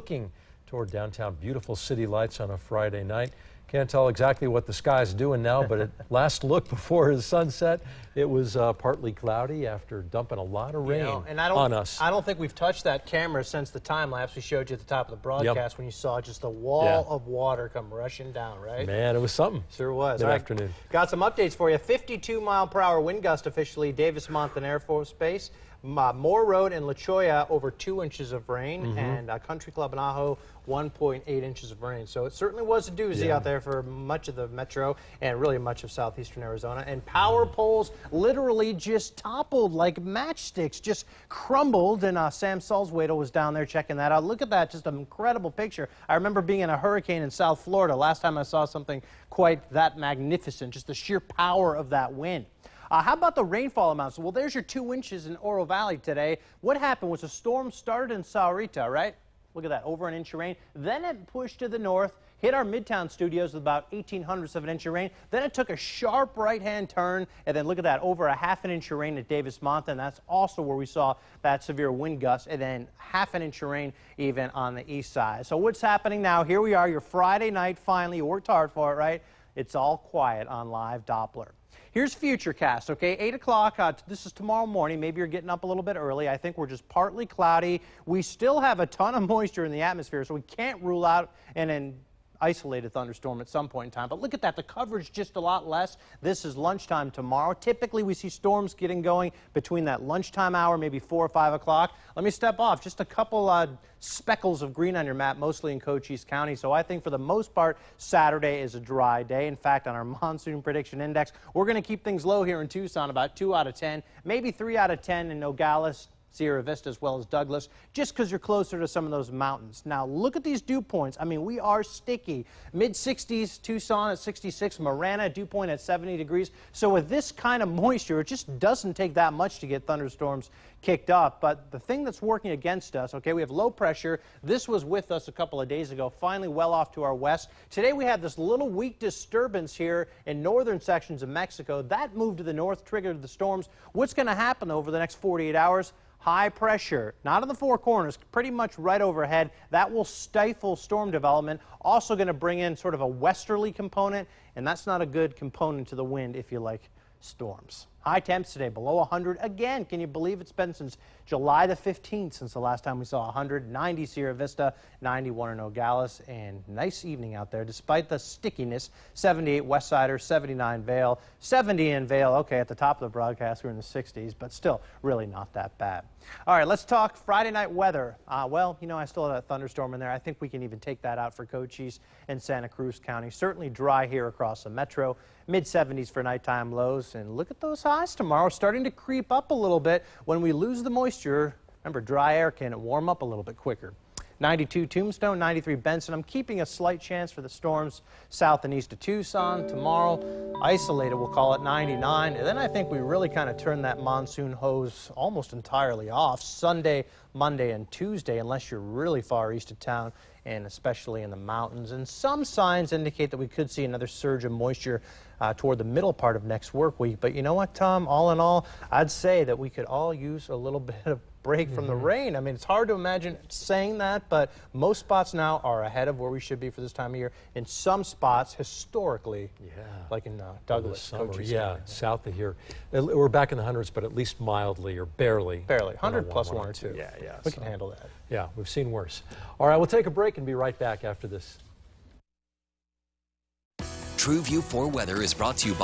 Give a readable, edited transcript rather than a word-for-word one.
Looking toward downtown, beautiful city lights on a Friday night. Can't tell exactly what the sky's doing now, but at last look before the sunset, it was partly cloudy after dumping a lot of rain on us. I don't think we've touched that camera since the time lapse we showed you at the top of the broadcast when you saw just a wall of water come rushing down, right? Man, it was something. Sure was. Mid-afternoon. Got some updates for you. 52-mile-per-hour wind gust officially, Davis-Monthan Air Force Base. Moore Road and La Cholla over 2 inches of rain, and Country Club in Ajo 1.8 inches of rain. So it certainly was a doozy out there for much of the metro and really much of southeastern Arizona. And power poles literally just toppled like matchsticks, just crumbled. And Sam Sulzwedel was down there checking that out. Look at that, just an incredible picture. I remember being in a hurricane in South Florida. Last time I saw something quite that magnificent, just the sheer power of that wind. How about the rainfall amounts? Well, there's your 2 inches in Oro Valley today. What happened was a storm started in Sahuarita, right? Look at that, over an inch of rain. Then it pushed to the north, hit our Midtown studios with about 0.18 of an inch of rain. Then it took a sharp right-hand turn, and then look at that, over a half an inch of rain at Davis-Monthan. That's also where we saw that severe wind gust, and then half an inch of rain even on the east side. So what's happening now? Here we are, your Friday night, finally. You worked hard for it, right? It's all quiet on Live Doppler. Here's Futurecast, okay, 8 o'clock. This is tomorrow morning. Maybe you're getting up a little bit early. I think we're just partly cloudy. We still have a ton of moisture in the atmosphere, so we can't rule out an isolated thunderstorm at some point in time. But look at that, the coverage just a lot less. This is lunchtime tomorrow. Typically, we see storms getting going between that lunchtime hour, maybe 4 or 5 o'clock. Let me step off. Just a couple speckles of green on your map, mostly in Cochise County. So I think for the most part, Saturday is a dry day. In fact, on our monsoon prediction index, we're going to keep things low here in Tucson, about 2 out of 10, maybe 3 out of 10 in Nogales, Sierra Vista, as well as Douglas, just because you're closer to some of those mountains. Now, look at these dew points. I mean, we are sticky. Mid-60s, Tucson at 66, Marana, dew point at 70 degrees. So with this kind of moisture, it just doesn't take that much to get thunderstorms kicked up. But the thing that's working against us, okay, we have low pressure. This was with us a couple of days ago, finally well off to our west. Today we have this little weak disturbance here in northern sections of Mexico. That moved to the north, triggered the storms. What's going to happen over the next 48 hours? High pressure, not in the four corners, pretty much right overhead. That will stifle storm development. Also going to bring in sort of a westerly component, and that's not a good component to the wind if you like storms. High temps today below 100. Again, can you believe it's been since July the 15th since the last time we saw 100. 90 Sierra Vista, 91 in Nogales, and nice evening out there despite the stickiness. 78 Westsider, 79 Vail, 70 in Vail. Okay, at the top of the broadcast we're in the 60s, but still really not that bad. All right, let's talk Friday night weather. Well, you know, I still have a thunderstorm in there. I think we can even take that out for Cochise and Santa Cruz County. Certainly dry here across the metro. Mid-70s for nighttime lows, and look at those highs tomorrow, starting to creep up a little bit. When we lose the moisture, remember, dry air can warm up a little bit quicker. 92 Tombstone, 93 Benson. I'm keeping a slight chance for the storms south and east of Tucson. Tomorrow, isolated, we'll call it 99. And then I think we really kind of turn that monsoon hose almost entirely off Sunday, Monday, and Tuesday, unless you're really far east of town, and especially in the mountains. And some signs indicate that we could see another surge of moisture toward the middle part of next work week. But you know what, Tom? All in all, I'd say that we could all use a little bit of break from the rain. I mean, it's hard to imagine saying that, but most spots now are ahead of where we should be for this time of year. In some spots, historically, like in Douglas, Cochise County. South of here. We're back in the hundreds, but at least mildly or barely. Barely. 100 plus 1 or 2. Yeah. We can handle that. Yeah, we've seen worse. All right, we'll take a break and be right back after this. TrueView 4 Weather is brought to you by